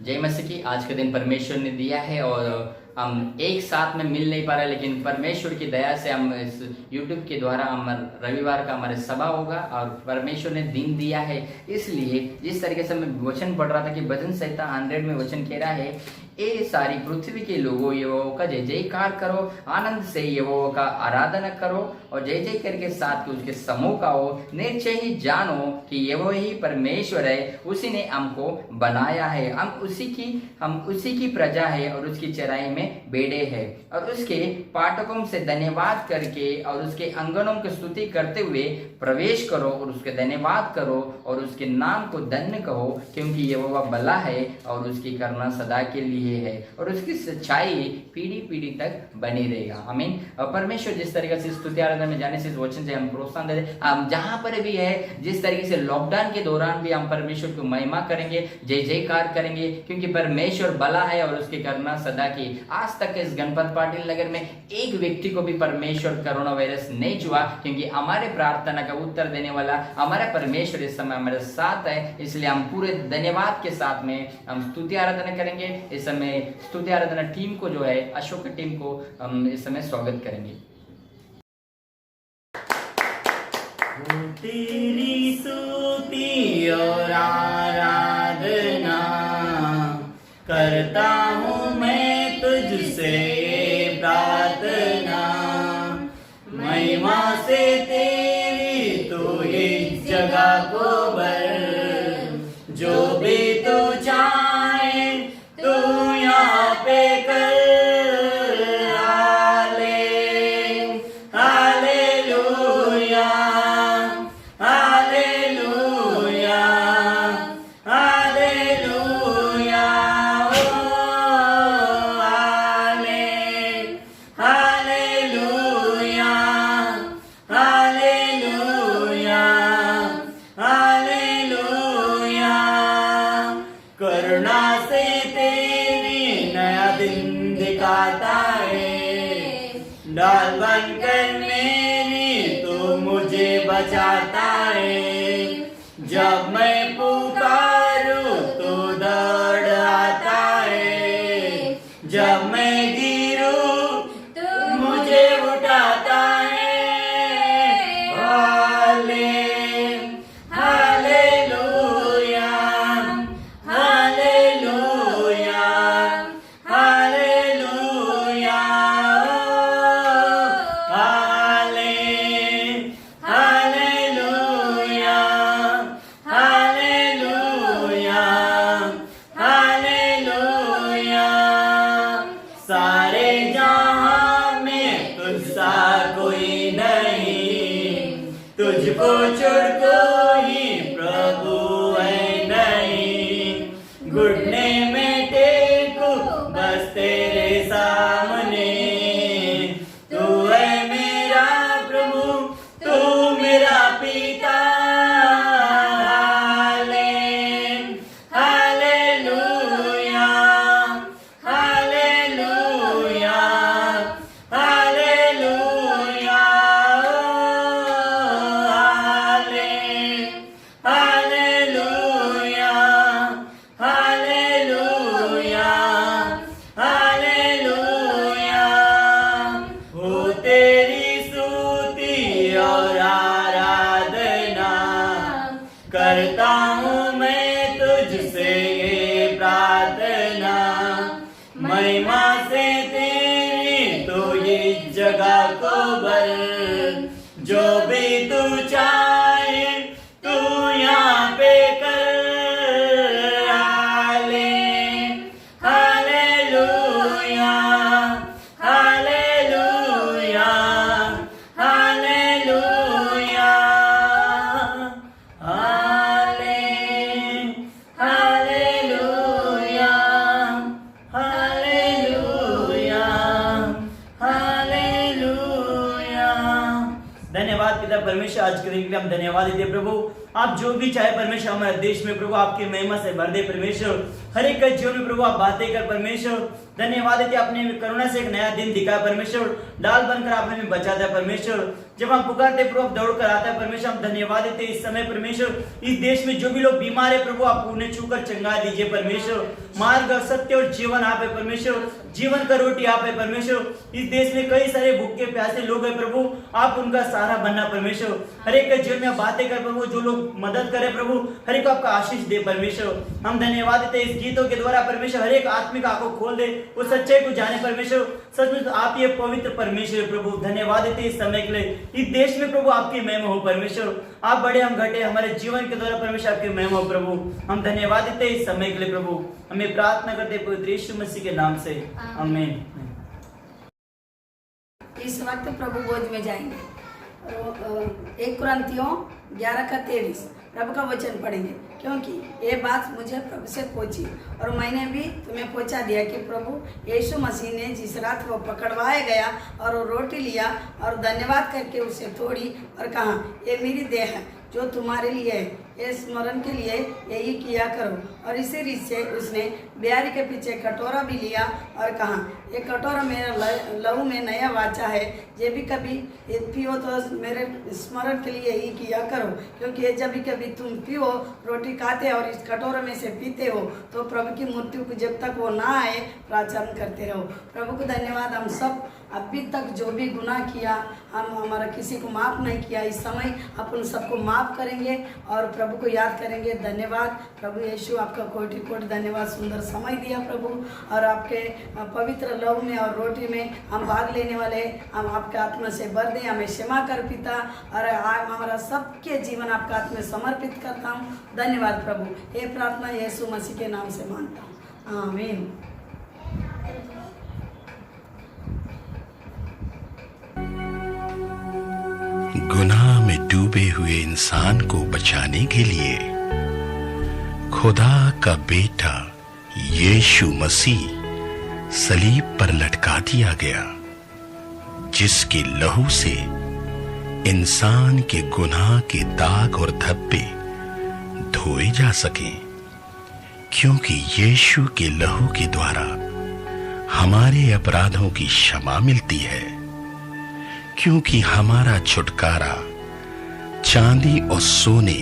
जय मसीह की। आज के दिन परमेश्वर ने दिया है और हम एक साथ में मिल नहीं पा रहे, लेकिन परमेश्वर की दया से हम इस यूट्यूब के द्वारा हम रविवार का हमारे सभा होगा और परमेश्वर ने दिन दिया है। इसलिए जिस तरीके से मैं वचन पढ़ रहा था कि भजन संहिता 100 में वचन कह रहा है, ए सारी पृथ्वी के लोगों यहोवा का जय जयकार करो, आनंद से यहोवा का आराधना करो और जय जय करके साथ के उसके समूह का हो। निश्चय ही जानो कि यहोवा ही परमेश्वर है, उसी ने हमको बनाया है, हम उसी की प्रजा है और उसकी चराई में बेड़े हैं। और उसके पाठकों से धन्यवाद करके और उसके अंगनों की स्तुति करते हुए प्रवेश करो और उसके धन्यवाद करो और उसके नाम को धन्य कहो, क्योंकि यहोवा भला है और उसकी करुणा सदा के लिए है और उसकी सच्चाई पीढ़ी पीढ़ी तक बनी रहेगा। आमीन। और परमेश्वर जिस तरीके से स्तुति आराधना में जाने से इस वचन से हम प्रोत्साहन देते, हम जहां पर भी है, जिस तरीके से लॉकडाउन के दौरान भी हम परमेश्वर को महिमा करेंगे, जय जयकार करेंगे, क्योंकि परमेश्वर भला है और उसकी करुणा सदा की। आज तक इस गणपत पाटिल नगर में एक व्यक्ति को भी परमेश्वर कोरोना वायरस नहीं छुआ, क्योंकि हमारे प्रार्थना का उत्तर देने वाला हमारा परमेश्वर इस समय हमारे साथ है। इसलिए हम पूरे धन्यवाद के साथ में हम स्तुति आराधना करेंगे। इस समय स्तुति आराधना टीम को जो है, अशोक टीम को हम इस समय स्वागत करेंगे। तेरी स्तुति और आराधना करता हूँ मैं तुझसे प्रार्थना, महिमा से तेरी तू इस जगह को भर, जो भी तू चाहे तू यहाँ पे कर। डाल बनकर मेरी तू मुझे बचाता है, जब मैं पुकारूं तो दौड़ आता है, जब मैं गिरूं तो मुझे उठाता है। हालेलुया, हालेलुया, हालेलुया, तुझको छोड़ कोई प्रभु है नहीं, घुटने में टेको बस तेरे सामने। तू है मेरा प्रभु, तू मेरा पिता। हालेलुया, हालेलुया, हालेलुया, करता हूँ मैं तुझसे ये प्रार्थना, महिमा से तेरी तू इस जगह को भर, जो भी तू चाहे तू यहाँ पे कर। हालेलुया, हालेलुया, हालेलुया, धन्यवाद पिता परमेश्वर, आज के दिन के लिए हम धन्यवाद देते प्रभु। आप जो भी चाहे परमेश्वर हमारे देश में प्रभु आपकी महिमा से भर दे परमेश्वर, हर एक के जीवन में प्रभु आप बातें कर परमेश्वर। धन्यवाद देते आपने करुणा से एक नया दिन दिखाया परमेश्वर, डाल बनकर आपने हमें बचा दिया परमेश्वर। जब हम पुकारते प्रभु आप दौड़ कर आता है परमेश्वर। हम धन्यवाद देते इस समय परमेश्वर, इस देश में जो भी लोग बीमार है प्रभु आप उन्हें छूकर चंगा दीजिए परमेश्वर। मार्ग और सत्य और जीवन आप है परमेश्वर, जीवन का रोटी आप है परमेश्वर। इस देश में कई सारे भूखे प्यासे लोग हैं प्रभु, आप उनका सहारा बनना परमेश्वर। हर एक के जीवन में बातें कर प्रभु, जो लोग मदद करे प्रभु हर एक को आपका आशीष दे परमेश्वर। हम धन्यवाद देते इस गीतों के द्वारा परमेश्वर, हर एक आत्मिक आंखों खोल दे, उस सच्चाई को जाने परमेश्वर। सचमुच आप ये पवित्र परमेश्वर प्रभु, धन्यवाद देते इस समय के लिए। इस देश में प्रभु आपकी महिमा हो परमेश्वर, आप बड़े हम घटे, हमारे जीवन के द्वारा परमेश्वर आपकी महिमा हो प्रभु। हम धन्यवाद देते इस समय के लिए प्रभु, हमें प्रार्थना करते पवित्र यीशु मसीह के नाम से, आमीन। इस वक्त प्रभु गोद में जाएंगे। 1 कुरिन्थियों 11:23 प्रभु का वचन पढ़ेंगे, क्योंकि ये बात मुझे प्रभु से पहुंची और मैंने भी तुम्हें पहुंचा दिया कि प्रभु यीशु मसीह ने जिस रात वो पकड़वाया गया और वो रोटी लिया और धन्यवाद करके उसे तोड़ी और कहा, ये मेरी देह है जो तुम्हारे लिए है, ये स्मरण के लिए यही किया करो। और इसी रीत से उसने ब्यारी के पीछे कटोरा भी लिया और कहा, ये कटोरा मेरा लहू में नया वाचा है, ये भी कभी पियो तो मेरे स्मरण के लिए यही किया करो। क्योंकि ये जब भी कभी तुम पियो रोटी खाते और इस कटोरे में से पीते हो तो प्रभु की मृत्यु को जब तक वो ना आए प्राचरण करते रहो। प्रभु को धन्यवाद। हम सब अभी तक जो भी गुनाह किया, हम हमारा किसी को माफ़ नहीं किया, इस समय अपन सबको माफ़ करेंगे और प्रभु को याद करेंगे। धन्यवाद प्रभु यीशु, आपका कोटि कोटि धन्यवाद। सुंदर समय दिया प्रभु, और आपके पवित्र लहू में और रोटी में हम भाग लेने वाले, हम आपके आत्मा से भर दें, हमें क्षमा कर पिता, और हमारा सबके जीवन आपका आत्मा में समर्पित करता हूँ। धन्यवाद प्रभु। ये प्रार्थना यीशु मसीह के नाम से मांगता हूँ, आमीन। गुनाह में डूबे हुए इंसान को बचाने के लिए खुदा का बेटा यीशु मसीह सलीब पर लटका दिया गया, जिसके लहू से इंसान के गुनाह के दाग और धब्बे धोए जा सकें। क्योंकि यीशु के लहू के द्वारा हमारे अपराधों की क्षमा मिलती है। क्योंकि हमारा छुटकारा चांदी और सोने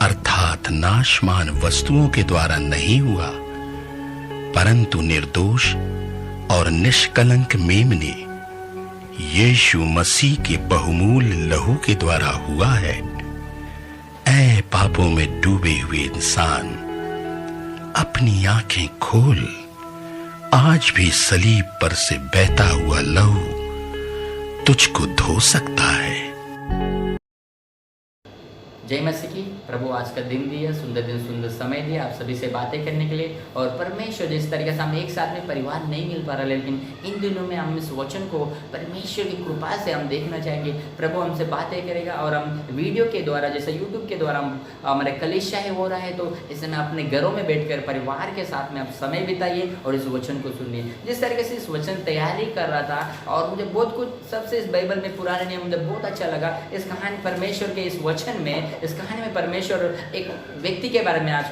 अर्थात नाशमान वस्तुओं के द्वारा नहीं हुआ, परंतु निर्दोष और निष्कलंक मेमने यीशु मसीह के बहुमूल्य लहू के द्वारा हुआ है। ऐ पापों में डूबे हुए इंसान, अपनी आंखें खोल, आज भी सलीब पर से बहता हुआ लहू तुझको धो सकता है। जय मसीह की। प्रभु आज का दिन दिया, सुंदर दिन, सुंदर समय दिया आप सभी से बातें करने के लिए। और परमेश्वर जिस तरीके से हम एक साथ में परिवार नहीं मिल पा रहा, लेकिन इन दिनों में हम इस वचन को परमेश्वर की कृपा से हम देखना चाहेंगे। प्रभु हमसे बातें करेगा और हम वीडियो के द्वारा, जैसे यूट्यूब के द्वारा हम हमारे कलीसिया हो रहा है, तो इसमें अपने घरों में बैठकर परिवार के साथ में आप समय बिताइए और इस वचन को सुनिए। जिस तरीके से इस वचन तैयारी कर रहा था और मुझे बहुत कुछ सबसे इस बाइबल में पुराने नियम मुझे बहुत अच्छा लगा। इस कहानी परमेश्वर के इस वचन में, इस कहानी में परमेश्वर एक व्यक्ति के बारे में आज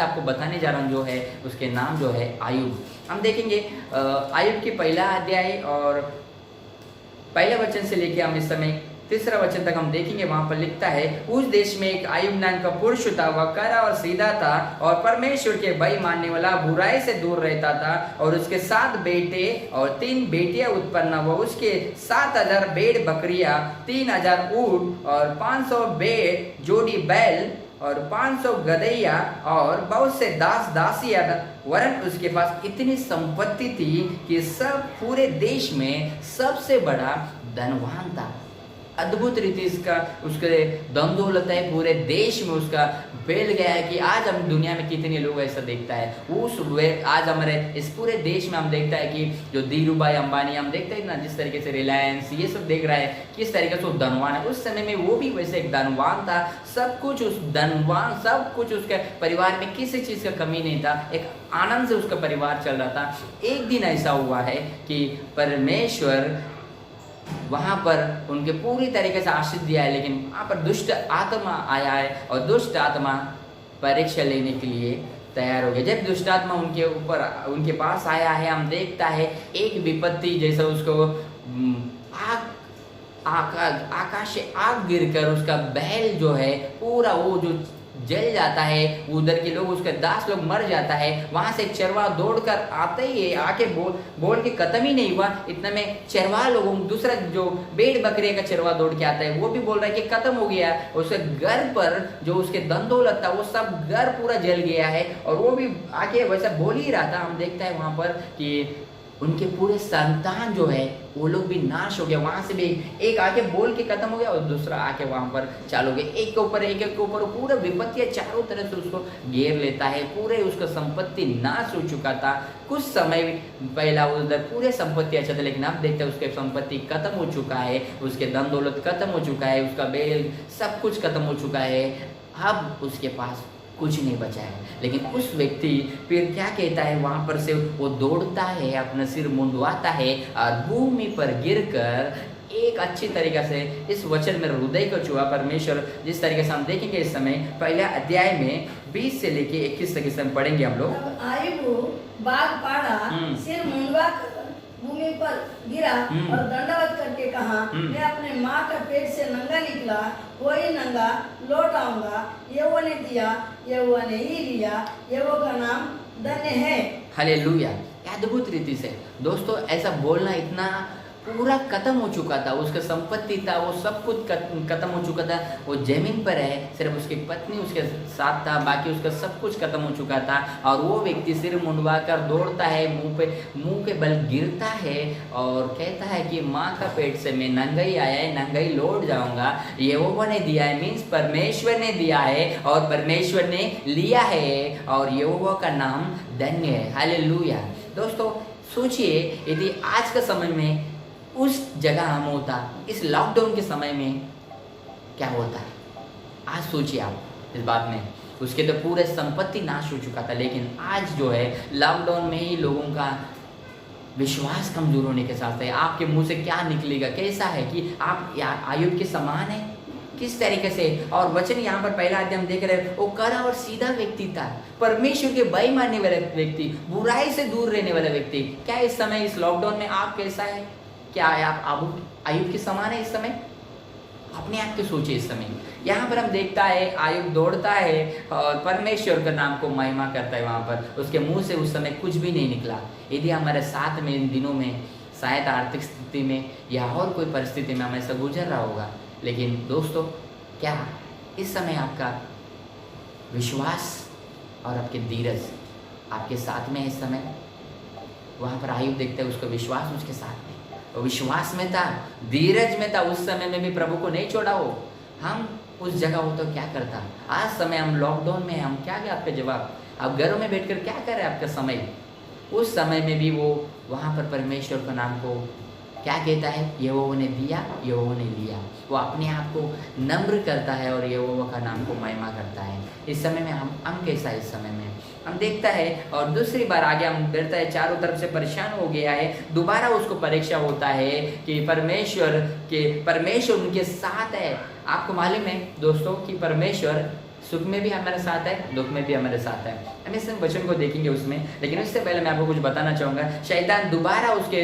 आपको बताने जा रहा हूँ, जो है उसके नाम जो है आयुब। हम देखेंगे आयुब की पहला अध्याय और पहले वचन से लेके हम इस समय तीसरा वचन तक हम देखेंगे। वहां पर लिखता है, उस देश में एक आयुब नाम का पुरुष था, वह कड़ा और सीधा था और परमेश्वर के भय मानने वाला, बुराई से दूर रहता था। और उसके 7 बेटे और 3 बेटियां उत्पन्न हुआ। उसके 7000 भेड़ बकरियां, 3000 ऊंट और 500 जोड़ी बैल और 500 गधैया और बहुत से दास दासियां, वरन उसके पास इतनी संपत्ति थी कि सब पूरे देश में सबसे बड़ा धनवान था। अद्भुत रीति इसका उसके दम दौलत है, पूरे देश में उसका फैल गया है कि आज हम दुनिया में कितने लोग ऐसा देखता है। आज हमारे इस पूरे देश में हम देखता है कि जो धीरू भाई अंबानी, हम देखते हैं ना, जिस तरीके से रिलायंस ये सब देख रहा है, किस तरीके से वो धनवान है। उस समय में वो भी वैसे एक धनवान था। सब कुछ उसके परिवार में किसी चीज का कमी नहीं था, एक आनंद से उसका परिवार चल रहा था। एक दिन ऐसा हुआ है कि परमेश्वर वहां पर उनके पूरी तरीके से आशीष दिया है, लेकिन वहां पर दुष्ट आत्मा आया है और दुष्ट आत्मा परीक्षा लेने के लिए तैयार हो गया। जब दुष्ट आत्मा उनके पास आया है, हम देखता है एक विपत्ति जैसा उसको आग आकाश से आग गिरकर उसका बैल जो है पूरा वो जो जल जाता है, उधर के लोग उसके दास लोग मर जाता है। वहां से चरवाहा दौड़कर आते ही आके बोल के खत्म ही नहीं हुआ, इतने में चरवाहा लोगों दूसरा जो भेड़ बकरे का चरवाहा दौड़ के आता है, वो भी बोल रहा है कि खत्म हो गया। उसके घर पर जो उसके धन दौलत था वो सब घर पूरा जल गया है, और वो भी आके वैसा बोल ही रहा था। हम देखता है वहां पर कि उनके पूरे संतान जो है वो लोग भी नाश हो गया। वहां से भी एक आके बोल के खत्म हो गया और दूसरा आके वहां पर चालू हो गया, एक के ऊपर पूरा विपत्तियां चारों तरह से उसको घेर लेता है। पूरे उसका संपत्ति नाश हो चुका था। कुछ समय पहला उधर पूरे संपत्ति अच्छा था, लेकिन अब देखते हैं उसके संपत्ति खत्म हो चुका है, उसके धन दौलत खत्म हो चुका है, उसका बैल सब कुछ खत्म हो चुका है। अब उसके पास कुछ नहीं बचा है। लेकिन उस व्यक्ति फिर क्या कहता है, वहां पर से वो दौड़ता है, अपना सिर मुंडवाता है और भूमि पर गिरकर एक अच्छी तरीके से इस वचन में हृदय को छुआ परमेश्वर। जिस तरीके से हम देखेंगे इस समय पहले अध्याय में 20 से लेके 21 तक हम पढ़ेंगे हम लोग। तब आयुब बाग पाड़ा, सिर मुंडवा कर भूमि पर गिरा और दंडवत करके कहा, मैं अपने माँ का पेट से नंगा निकला, वही नंगा लौट आऊंगा। यहोवा ने दिया, यहोवा ने ही लिया, यहोवा का नाम धन्य है। हालेलुया। अद्भुत रीति से दोस्तों ऐसा बोलना, इतना पूरा खत्म हो चुका था, उसका संपत्ति था वो सब कुछ खत्म हो चुका था। वो जमीन पर है, सिर्फ उसकी पत्नी उसके साथ था, बाकी उसका सब कुछ खत्म हो चुका था। और वो व्यक्ति सिर मुंडवा कर दौड़ता है, मुंह के बल गिरता है और कहता है कि माँ का पेट से मैं नंगा ही आया है, नंगा ही लौट जाऊंगा। यहोवा ने दिया है, मीन्स परमेश्वर ने दिया है और परमेश्वर ने लिया है, और यहोवा का नाम धन्य है। हालेलुया। दोस्तों सोचिए, यदि आज का समय में उस जगह हम होता, इस लॉकडाउन के समय में क्या होता है, आज सोचिए आप इस बात में। उसके तो पूरे संपत्ति नाश हो चुका था, लेकिन आज जो है लॉकडाउन में ही लोगों का विश्वास कमजोर होने के साथ है। आपके मुंह से क्या निकलेगा, कैसा है कि आप आयुब के समान है, किस तरीके से। और वचन यहाँ पर पहला अध्याय हम देख रहे हैं, वो कड़ा और सीधा व्यक्ति था, परमेश्वर के भय मानने वाला व्यक्ति, बुराई से दूर रहने वाला व्यक्ति। क्या इस समय इस लॉकडाउन में आप कैसा है? क्या आप आयुब के समान है इस समय? अपने आप के सोचिए इस समय। यहाँ पर हम देखता है आयुब दौड़ता है और परमेश्वर का नाम को महिमा करता है। वहाँ पर उसके मुंह से उस समय कुछ भी नहीं निकला। यदि हमारे साथ में इन दिनों में शायद आर्थिक स्थिति में या और कोई परिस्थिति में हमें ऐसा गुजर रहा होगा, लेकिन दोस्तों क्या इस समय आपका विश्वास और आपके धीरज आपके साथ में है इस समय? वहाँ पर आयुब देखते हैं उसका विश्वास उसके साथ में, वो विश्वास में था, धीरज में था। उस समय में भी प्रभु को नहीं छोड़ा वो। हम उस जगह हो तो क्या करता? आज समय हम लॉकडाउन में, हम क्या आपका जवाब? आप घरों में बैठकर क्या कर रहे हैं आपका समय? उस समय में भी वो वहाँ पर परमेश्वर का नाम को क्या कहता है? यहोवा ने दिया, यहोवा ने लिया। वो अपने आप को नम्र करता है और यहोवा का नाम को महिमा करता है। इस समय में हम कैसा है? इस समय में हम देखता है। और दूसरी बार आगे हम देखता है, चारों तरफ से परेशान हो गया है। दोबारा उसको परीक्षा होता है कि परमेश्वर उनके साथ है। आपको मालूम है दोस्तों कि परमेश्वर सुख में भी हमारे साथ है, दुख में भी हमारे साथ है। हम इस वचन को देखेंगे उसमें, लेकिन उससे पहले मैं आपको कुछ बताना चाहूँगा। शैतान दोबारा उसके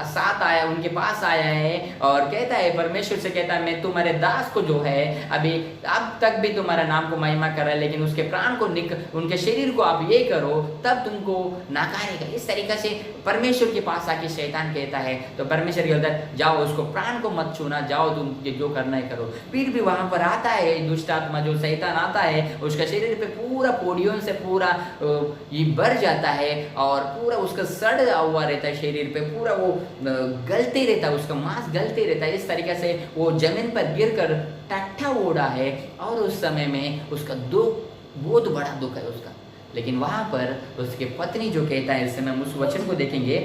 साथ आया, उनके पास आया है और कहता है, परमेश्वर से कहता है, मैं तुम्हारे दास को जो है अभी अब तक भी तुम्हारा नाम को महिमा कर रहा है, लेकिन उसके प्राण को उनके शरीर को आप ये करो तब तुमको नकारेगा। इस तरीके से परमेश्वर के पास आके शैतान कहता है, तो परमेश्वर कहता है, जाओ उसको प्राण को मत छूना, जाओ तुम जो करना है करो। फिर भी वहां पर आता है दुष्ट आत्मा, जो शैतान आता है, उसका शरीर पे पूरा पोडियम से पूरा ये भर जाता है और पूरा उसका सड़ हुआ रहता है शरीर पे, पूरा वो गलते रहता है, उसका मांस गलते रहता है। इस तरीके से वो जमीन पर गिरकर टट्टा ओढ़ा है और उस समय में उसका दुख, बहुत बड़ा दुख है उसका। लेकिन वहां पर उसके पत्नी जो कहता है, इस समय हम उस वचन को देखेंगे,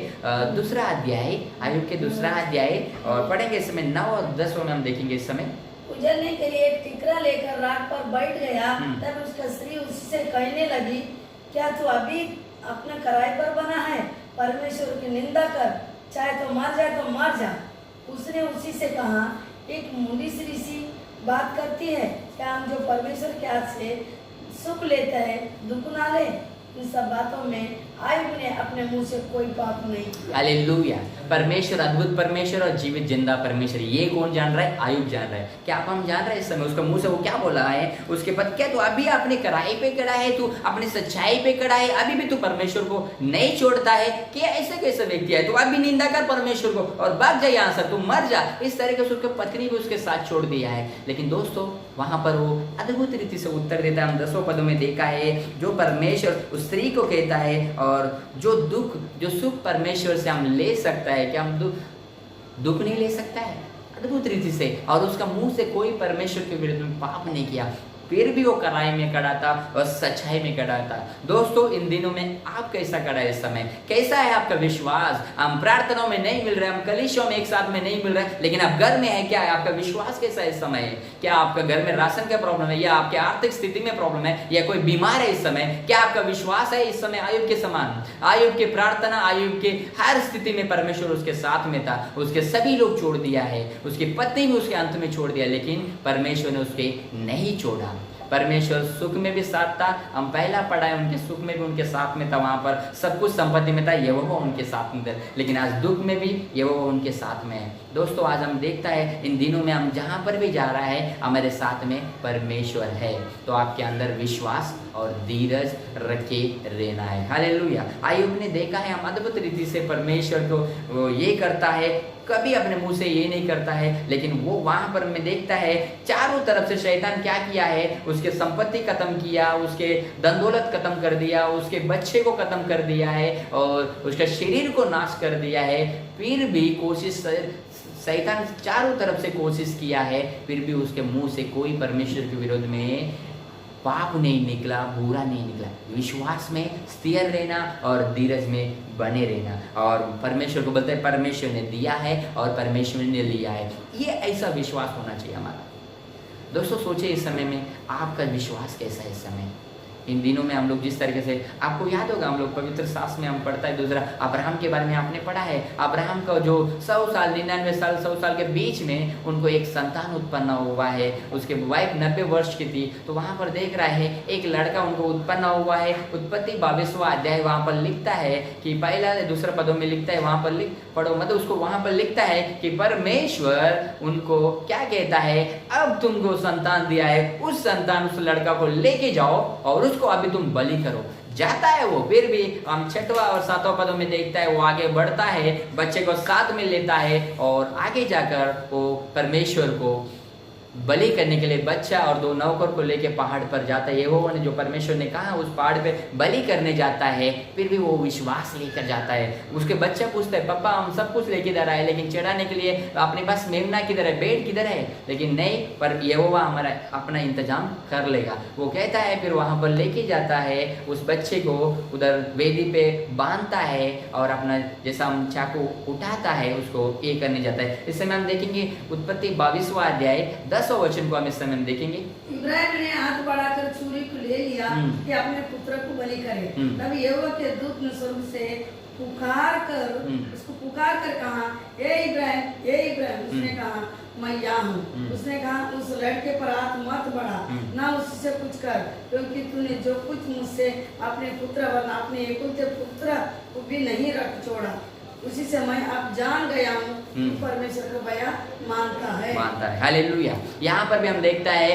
दूसरा अध्याय, आयुब के दूसरा अध्याय, और पढ़ेंगे इस समय 9 और 10 में हम देखेंगे। इस समय उजलने के लिए एक टिकरा लेकर राख पर बैठ गया। तब उसका स्त्री उससे कहने लगी, क्या तू अभी अपने किराए पर बना है? परमेश्वर की निंदा कर, चाहे तो मर जा तो मर जा। उसने उसी से कहा, एक मूली सी बात करती है, क्या हम जो परमेश्वर के हाथ से सुख लेते हैं दुख ना ले? इन सब बातों में आयुब ने अपने मुंह से कोई पाप नहीं किया। हालेलुया। परमेश्वर अद्भुत परमेश्वर और जीवित जिंदा परमेश्वर, ये कौन जान रहा है? आयुब जान रहा है। क्या आप हम जान रहे हैं इस समय उसका मुंह से वो क्या बोला है? उसके बाद क्या तू अभी अपने कड़ाई पे खड़ा है, तू अपनी सच्चाई पे खड़ा है, अभी भी तू परमेश्वर को नहीं छोड़ता है? क्या ऐसे कैसे व्यक्ति है? तू अभी निंदा कर परमेश्वर को और भाग जा यहाँ से, तू मर जा। इस तरीके से उसके पत्नी भी उसके साथ छोड़ दिया है। लेकिन दोस्तों वहां पर वो अद्भुत रीति से उत्तर देता है। हम 10 पदों में देखा है जो परमेश्वर उस स्त्री को कहता है, और जो दुख जो सुख परमेश्वर से हम ले सकता है, क्या हम दुख नहीं ले सकता है? अद्भुत रीति से। और उसका मुंह से कोई परमेश्वर के विरुद्ध में पाप नहीं किया, फिर भी वो कड़ाई में खड़ा था और सच्चाई में खड़ा था। दोस्तों इन दिनों में आप कैसा खड़ा है? इस समय कैसा है आपका विश्वास? हम प्रार्थनाओं में नहीं मिल रहे, हम कलीसियों में एक साथ में नहीं मिल रहे, लेकिन आप घर में है, क्या है आपका विश्वास? कैसा है इस समय? क्या आपका घर में राशन का प्रॉब्लम है, या आपके आर्थिक स्थिति में प्रॉब्लम है, या कोई बीमार है इस समय? क्या आपका विश्वास है इस समय आयुब के समान? आयुब की प्रार्थना, आयुब के हर स्थिति में परमेश्वर उसके साथ में था। उसके सभी लोग छोड़ दिया है, उसकी पत्नी भी उसके अंत में छोड़ दिया, लेकिन परमेश्वर ने उसके नहीं छोड़ा। परमेश्वर सुख में भी साथ था। हम पहला पढ़ा है उनके सुख में भी उनके साथ में था, वहां पर सब कुछ संपत्ति में था, यहोवा उनके साथ में था। लेकिन आज दुख में भी यहोवा उनके साथ में है। दोस्तों आज हम देखता है इन दिनों में हम जहां पर भी जा रहा है हमारे साथ में परमेश्वर है। तो आपके अंदर विश्वास और धीरज रखे रहना है। हालेलुया। आयुब ने देखा है हम अद्भुत रीति से परमेश्वर को ये करता है, कभी अपने मुंह से ये नहीं करता है, लेकिन वो वहां पर में देखता है चारों तरफ से शैतान क्या किया है, उसके संपत्ति खत्म किया, उसके धन दौलत खत्म कर दिया, उसके बच्चे को खत्म कर दिया है और उसका शरीर को नाश कर दिया है। फिर भी कोशिश शैतान चारों तरफ से कोशिश किया है, फिर भी उसके मुंह से कोई परमेश्वर के विरोध में पाप नहीं निकला, बुरा नहीं निकला। विश्वास में स्थिर रहना और धीरज में बने रहना। और परमेश्वर को बोलते हैं परमेश्वर ने दिया है और परमेश्वर ने लिया है, ये ऐसा विश्वास होना चाहिए हमारा। दोस्तों सोचिए इस समय में आपका विश्वास कैसा है? इस समय इन दिनों में हम लोग जिस तरीके से, आपको याद होगा हम लोग पवित्र शास्त्र में हम पढ़ता है, दूसरा अब्राहम के बारे में आपने पढ़ा है। अब्राहम का जो 100 साल 99 साल 100 साल के बीच में उनको एक संतान उत्पन्न हुआ है। उसके वाइफ 90 वर्ष की थी, तो वहां पर देख रहा है एक लड़का उनको उत्पन्न हुआ है। उत्पत्ति 22वां अध्याय वहां पर लिखता है कि पहला दूसरा पदों में लिखता है, वहां पर पढ़ो मतलब उसको वहां पर लिखता है कि परमेश्वर उनको क्या कहता है, अब तुमको संतान दिया है, उस संतान उस लड़का को लेके जाओ और उसको अभी तुम बलि करो। जाता है वो, फिर भी हम 6वां और 7वां पदों में देखता है वो आगे बढ़ता है, बच्चे को साथ में लेता है और आगे जाकर वो परमेश्वर को बलि करने के लिए बच्चा और 2 नौकर को लेके पहाड़ पर जाता है। यहोवा ने जो परमेश्वर ने कहा उस पहाड़ पे बलि करने जाता है, फिर भी वो विश्वास लेकर जाता है। उसके बच्चा पूछता है पापा हम सब कुछ लेके इधर आए, लेकिन चढ़ाने के लिए अपने पास मेमना किधर है, बेड़ किधर है? लेकिन नहीं, पर यहोवा हमारा अपना इंतजाम कर लेगा। वो कहता है, फिर वहां पर लेके जाता है उस बच्चे को, उधर वेदी पे बांधता है और अपना जैसा हम चाकू उठाता है उसको ये करने जाता है। इस समय हम देखेंगे उत्पत्ति 22वां अध्याय 10वां वचन को हम इस समय में देखेंगे। इब्राहिम ने हाथ बढ़ाकर छुरी को ले लिया कि अपने पुत्र को बलि करे। तब यहोवा के दूत ने स्वर्ग से उसको पुकार कर कहा, हे इब्राहिम। उसने कहा मैं यहाँ हूँ। उसने कहा उस लड़के पर हाथ मत बढ़ा, ना उससे कुछ कर, क्योंकि तूने जो कुछ मुझसे अपने पुत्र वरना अपने एकलौते पुत्र को भी नहीं रख छोड़ा, उसी से मैं अब जान गया हूँ परमेश्वर को बया मानता है। हालेलुया। यहाँ पर भी हम देखता है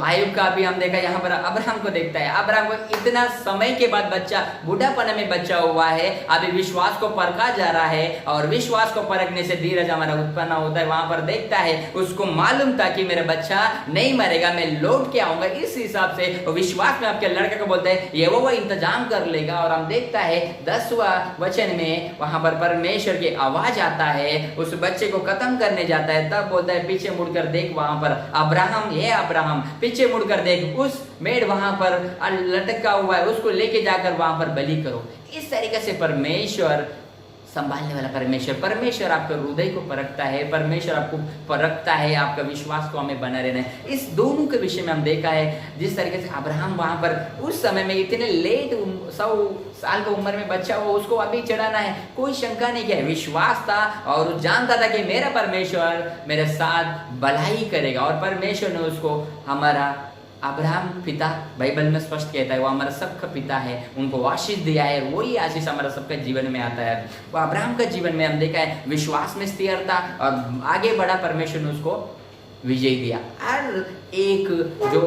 आयुब का भी हम देखा, यहाँ पर अब्राहम को देखता है। अब्राहम को इतना समय के बाद बच्चा, बुढ़ापन में बच्चा हुआ है, अभी विश्वास को परखा जा रहा है और विश्वास को परखने से धीरज हमारा उत्पन्न होता है। वहां पर देखता है उसको मालूम था कि मेरा बच्चा नहीं मरेगा, मैं लौट के आऊंगा। इस हिसाब से विश्वास में आपके लड़के को बोलते हैं ये वो इंतजाम कर लेगा। और हम देखता है 10वां वचन में वहां पर परमेश्वर की आवाज आता है, उस बच्चे को खत्म करने जाता है। तब बोलता है पीछे मुड़कर देख, वहां पर अब्राहम, ये अब्राहम पीछे मुड़कर देख, उस मेढ़ वहां पर लटका हुआ है, उसको लेके जाकर वहां पर बलि करो। इस तरीके से परमेश्वर संभालने वाला परमेश्वर आपके हृदय को परखता है, परमेश्वर आपको परखता है, आपका विश्वास को हमें बना रहना है। इस दोनों के विषय में हम देखा है जिस तरीके से अब्राहम वहां पर उस समय में इतने लेट 100 साल की उम्र में बच्चा हो, उसको अभी चढ़ाना है, कोई शंका नहीं किया, विश्वास था और जानता था कि मेरा परमेश्वर मेरे साथ भलाई करेगा। और परमेश्वर ने उसको हमारा अब्राहम पिता बाइबल में स्पष्ट कहता है वो हमारा सबका पिता है, उनको आशीष दिया है, वही आशीष हमारा सबका जीवन में आता है। वो अब्राहम का जीवन में हम देखा है विश्वास में स्थिरता और आगे बढ़ा, परमेश्वर ने उसको विजय दिया। हर एक जो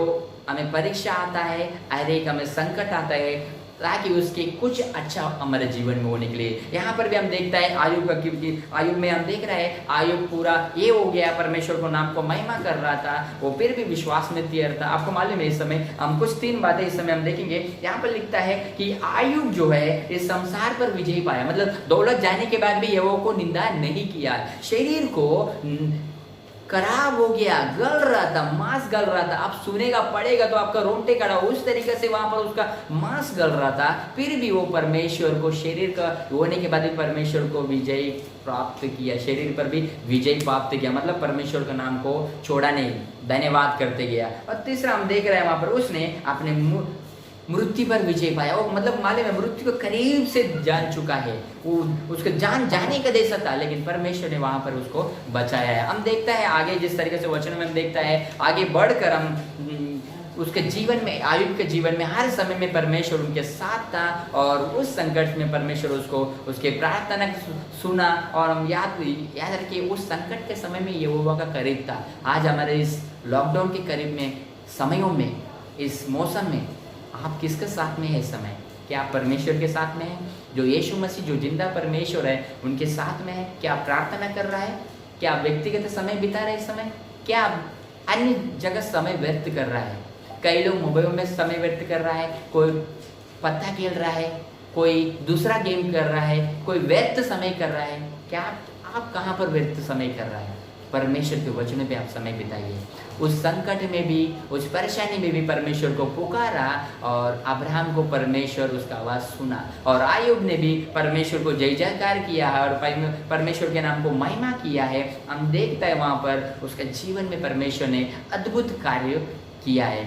हमें परीक्षा आता है, हर एक हमें संकट आता है, ताकि उसके कुछ अच्छा हमारे जीवन में होने के लिए। यहाँ पर भी हम देखता है आयुब का, क्योंकि आयुब में हम देख रहे हैं आयुब पूरा ये हो गया, परमेश्वर को नाम को महिमा कर रहा था, वो फिर भी विश्वास में स्थिर था। आपको मालूम है इस समय हम कुछ 3 बातें इस समय हम देखेंगे। यहाँ पर लिखता है कि आयुब जो है इस संसार पर विजय पाया, मतलब दौलत जाने के बाद भी यहोवा को निंदा नहीं किया। शरीर को खराब हो गया, गल रहा था, मांस गल रहा था, आप सुनेगा पड़ेगा तो आपका रोंगटे खड़ा, उस तरीके से वहां पर उसका मांस गल रहा था, फिर भी वो परमेश्वर को, शरीर का होने के बाद भी परमेश्वर को विजय प्राप्त किया, शरीर पर भी विजय प्राप्त किया, मतलब परमेश्वर का नाम को छोड़ा नहीं, धन्यवाद करते गया। और तीसरा हम देख रहे हैं वहां पर उसने अपने मृत्यु पर विजय पाया। वो मतलब मालूम है मृत्यु को करीब से जान चुका है, वो उसका जान जाने का जैसा था, लेकिन परमेश्वर ने वहां पर उसको बचाया है। हम देखता है आगे जिस तरीके से वचन में हम देखता है, आगे बढ़कर हम उसके जीवन में, आयुब के जीवन में हर समय में परमेश्वर उनके साथ था और उस संकट में परमेश्वर उसको उसके प्रार्थना सुना। और हम याद रखिए उस संकट के समय में यहोवा का करीब था। आज हमारे इस लॉकडाउन के करीब में समयों में, इस मौसम में आप किसके साथ में है इस समय? क्या आप परमेश्वर के साथ में है? जो यीशु मसीह जो जिंदा परमेश्वर है उनके साथ में है? क्या आप प्रार्थना कर रहा है? क्या आप व्यक्तिगत समय बिता रहे हैं इस समय? क्या आप अन्य जगह समय व्यर्थ कर रहा है? कई लोग मोबाइल में समय व्यर्थ कर रहा है, कोई पत्ता खेल रहा है, कोई दूसरा गेम कर रहा है, कोई व्यर्थ समय कर रहा है। क्या आप कहाँ पर व्यर्थ समय कर रहा है? परमेश्वर के वचनों पे आप समय बिताइए। उस संकट में भी, उस परेशानी में भी परमेश्वर को पुकारा और अब्राहम को परमेश्वर उसका आवाज़ सुना, और आयुब ने भी परमेश्वर को जय जयकार किया है और परमेश्वर के नाम को महिमा किया है। हम देखते हैं वहाँ पर उसके जीवन में परमेश्वर ने अद्भुत कार्य किया है।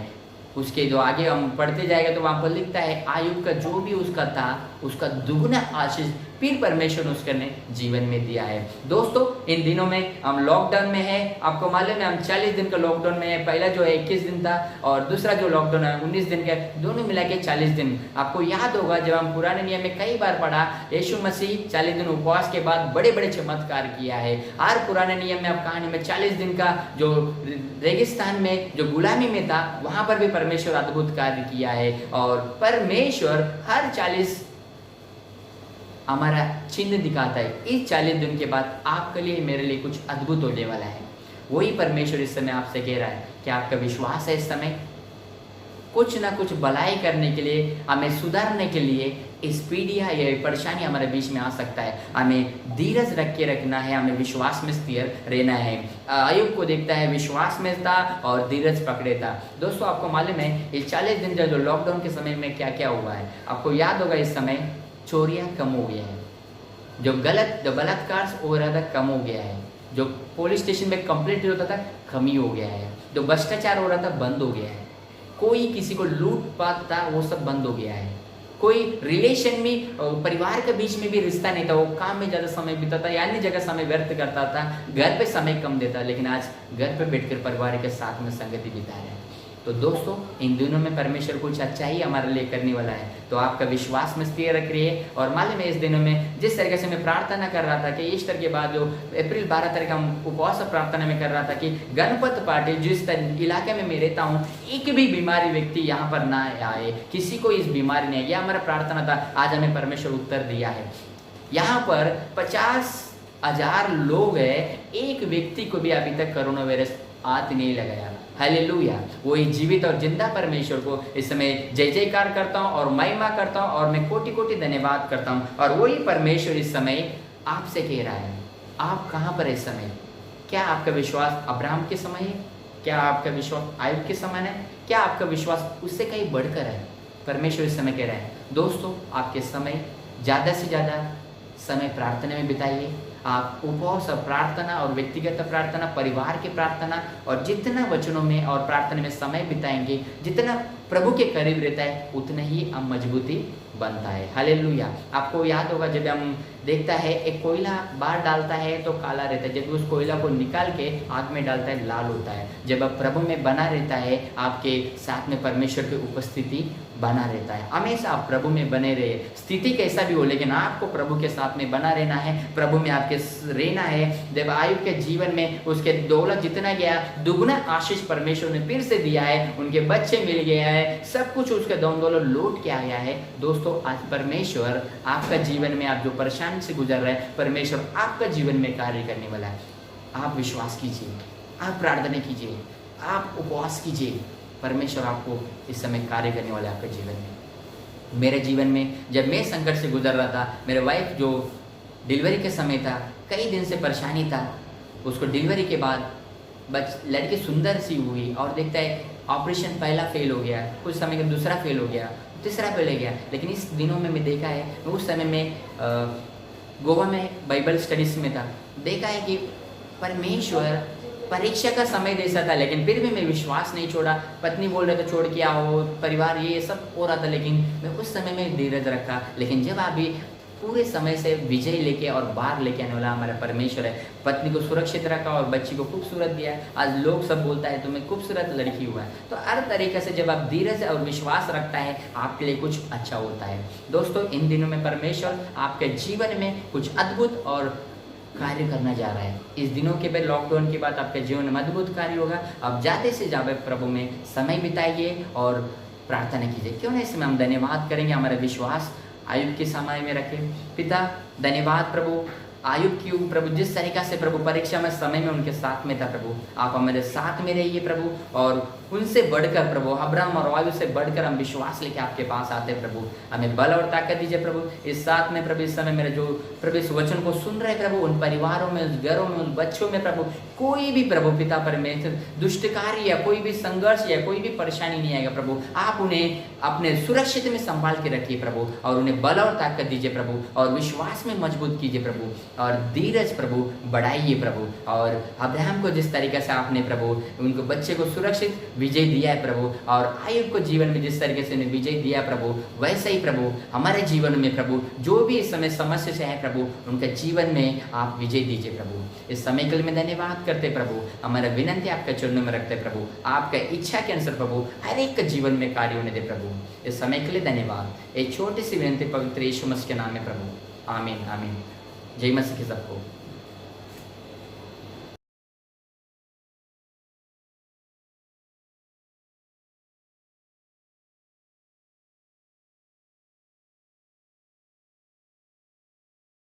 उसके जो आगे हम पढ़ते जाएगा तो वहाँ पर लिखता है आयुब का जो भी उसका था उसका दुगना आशीष फिर परमेश्वर ने उसके जीवन में दिया है। दोस्तों इन दिनों में हम लॉकडाउन में है, आपको मालूम है हम 40 दिन का लॉकडाउन में है। पहला जो है 21 दिन था और दूसरा जो लॉकडाउन है 19 दिन का, दोनों मिला के 40 दिन। आपको याद होगा जब हम पुराने नियम में कई बार पढ़ा, यीशु मसीह 40 दिन उपवास के बाद बड़े बड़े चमत्कार किया है। हर पुराने नियम में आप कहानी में 40 दिन का जो रेगिस्तान में जो गुलामी में था वहां पर भी परमेश्वर अद्भुत कार्य किया है। और परमेश्वर हर 40 हमारा चिन्ह दिखाता है। इस 40 दिन के बाद आपके लिए मेरे लिए कुछ अद्भुत होने वाला है। वही परमेश्वर इस समय आपसे कह रहा है कि आपका विश्वास है इस समय कुछ ना कुछ भलाई करने के लिए, हमें सुधारने के लिए इस पीढ़िया या परेशानी हमारे बीच में आ सकता है। हमें धीरज रख के रखना है, हमें विश्वास में स्थिर रहना है। आयुब को देखता है विश्वास में था और धीरज पकड़े था। दोस्तों आपको मालूम है इस 40 दिन जो लॉकडाउन के समय में क्या क्या हुआ है? आपको याद होगा इस समय चोरियां कम हो गया है, जो बलात्कार हो रहा था कम हो गया है, जो पुलिस स्टेशन में कंप्लेंट होता था कमी हो गया है, जो भ्रष्टाचार हो रहा था बंद हो गया है, कोई किसी को लूटपाट था वो सब बंद हो गया है, कोई रिलेशन में परिवार के बीच में भी रिश्ता नहीं था, वो काम में ज़्यादा समय बिताता या अन्य जगह समय व्यर्थ करता था, घर पे समय कम देता, लेकिन आज घर पे बैठकर परिवार के साथ में संगति बिता रहे हैं। तो दोस्तों इन दिनों में परमेश्वर कुछ अच्छा ही हमारे लिए करने वाला है, तो आपका विश्वास में स्थिर रखिए। और मालूम है इस दिनों में जिस तरीके से मैं प्रार्थना कर रहा था कि ईस्टर के बाद जो अप्रैल 12 तारीख हम उपवास प्रार्थना में कर रहा था कि गणपत पार्टी जिस इलाके में मैं रहता हूँ एक भी बीमारी व्यक्ति यहाँ पर ना आए, किसी को इस बीमारी नहीं, यह हमारा प्रार्थना था। आज हमें परमेश्वर उत्तर दिया है। यहाँ पर 50,000 लोग है, एक व्यक्ति को भी अभी तक कोरोना वायरस हाथ नहीं लगाया। हालेलुया। वही जीवित और जिंदा परमेश्वर को इस समय जय जयकार करता हूँ और महिमा करता हूँ और मैं कोटि कोटि धन्यवाद करता हूँ। और वही परमेश्वर इस समय आपसे कह रहा है, आप कहाँ पर इस समय? क्या आपका विश्वास अब्राहम के समय है? क्या आपका विश्वास आयुब के समान है? क्या आपका विश्वास उससे कहीं बढ़कर है? परमेश्वर इस समय कह रहा है दोस्तों आपके समय ज़्यादा से ज़्यादा समय प्रार्थना में बिताइए, आप उपवास और प्रार्थना और व्यक्तिगत प्रार्थना, परिवार की प्रार्थना और जितना वचनों में और प्रार्थना में समय बिताएंगे, जितना प्रभु के करीब रहता है, उतना ही हम मजबूती बनता है। हालेलुया। आपको याद होगा जब हम देखता है एक कोयला बाहर डालता है तो काला रहता है, जब उस कोयला को निकाल के आग में डालता है लाल होता है। जब आप प्रभु में बना रहता है, आपके साथ में परमेश्वर की उपस्थिति बना रहता है। हमेशा आप प्रभु में बने रहे, स्थिति कैसा भी हो, लेकिन आपको प्रभु के साथ में बना रहना है, प्रभु में आपके रहना है। जब आयुब के जीवन में उसके दौलत जितना गया, दुगना आशीष परमेश्वर ने फिर से दिया है, उनके बच्चे मिल गया है, सब कुछ उसके दौलत लौट के आया है। दोस्तों, आज परमेश्वर आपका जीवन में, आप जो परेशानी से गुजर रहे हैं, परमेश्वर आपका जीवन में कार्य करने वाला है। आप विश्वास कीजिए, आप प्रार्थना कीजिए, आप उपवास कीजिए, परमेश्वर आपको इस समय कार्य करने वाला है आपके जीवन में। मेरे जीवन में जब मैं संकट से गुजर रहा था, मेरे वाइफ जो डिलीवरी के समय था, कई दिन से परेशानी था, उसको डिलीवरी के बाद लड़की सुंदर सी हुई और देखता है ऑपरेशन पहला फेल हो गया, कुछ समय का दूसरा फेल हो गया, तीसरा फेल हो गया। लेकिन इस दिनों में मैं देखा है, उस समय में गोवा में बाइबल स्टडीज में था, देखा है कि परमेश्वर परीक्षा का समय जैसा था, लेकिन फिर भी मैं विश्वास नहीं छोड़ा। पत्नी बोल रहे थे छोड़ के आओ, परिवार ये सब हो रहा था, लेकिन मैं उस समय में धीरज रखा। लेकिन जब अभी पूरे समय से विजय लेके और बाहर लेके आने वाला हमारा परमेश्वर है, पत्नी को सुरक्षित रखा और बच्ची को खूबसूरत दिया। आज लोग सब बोलता है तुम्हें खूबसूरत लड़की हुआ है। तो हर तरीके से जब आप धीरज और विश्वास रखता है, आपके लिए कुछ अच्छा होता है। दोस्तों, इन दिनों में परमेश्वर आपके जीवन में कुछ अद्भुत और कार्य करना जा रहा है। इस दिनों के बाद, लॉकडाउन के बाद आपके जीवन में अद्भुत कार्य होगा। आप जाते से जाते प्रभु में समय बिताइए और प्रार्थना कीजिए। क्यों ना इसमें हम धन्यवाद करेंगे, हमारा विश्वास आयुब के समय में रखें। पिता, धन्यवाद प्रभु, आयुब की प्रभु जिस तरीका से प्रभु परीक्षा में समय में उनके साथ में था, प्रभु आप हमारे साथ में रहिए प्रभु। और उनसे बढ़कर प्रभु, अब्राहम और आयुब से बढ़कर हम विश्वास लेके आपके पास आते प्रभु। हमें बल और ताकत दीजिए प्रभु। इस साथ में प्रभु, इस समय मेरे जो प्रभु इस वचन को सुन रहे प्रभु, उन परिवारों में, उस घरों में, उन बच्चों में प्रभु, कोई भी प्रभु पिता परमेश्वर दुष्ट कार्य या कोई भी संघर्ष या कोई भी परेशानी नहीं आएगा प्रभु। आप उन्हें अपने सुरक्षित में संभाल के रखिए प्रभु, और उन्हें बल और ताकत दीजिए प्रभु, और विश्वास में मजबूत कीजिए प्रभु, और धीरज प्रभु बढ़ाइए प्रभु। और अब्राहम को जिस तरीके से आपने प्रभु उनको बच्चे को सुरक्षित विजय दिया है प्रभु, और आयुब को जीवन में जिस तरीके से विजय दिया प्रभु, वैसे ही प्रभु हमारे जीवन में प्रभु जो भी इस समय समस्या से है प्रभु, उनके जीवन में आप विजय दीजिए प्रभु। इस समय के लिए मैं धन्यवाद करते प्रभु, हमारा विनंती आपके चरणों में रखते प्रभु, आपका इच्छा के अनुसार प्रभु हर एक के जीवन में कार्य होने दे प्रभु। इस समय के लिए धन्यवाद। एक छोटी सी विनंती पवित्र यीशु मसीह के नाम में प्रभु, आमीन आमीन। जय मसीह के सबको।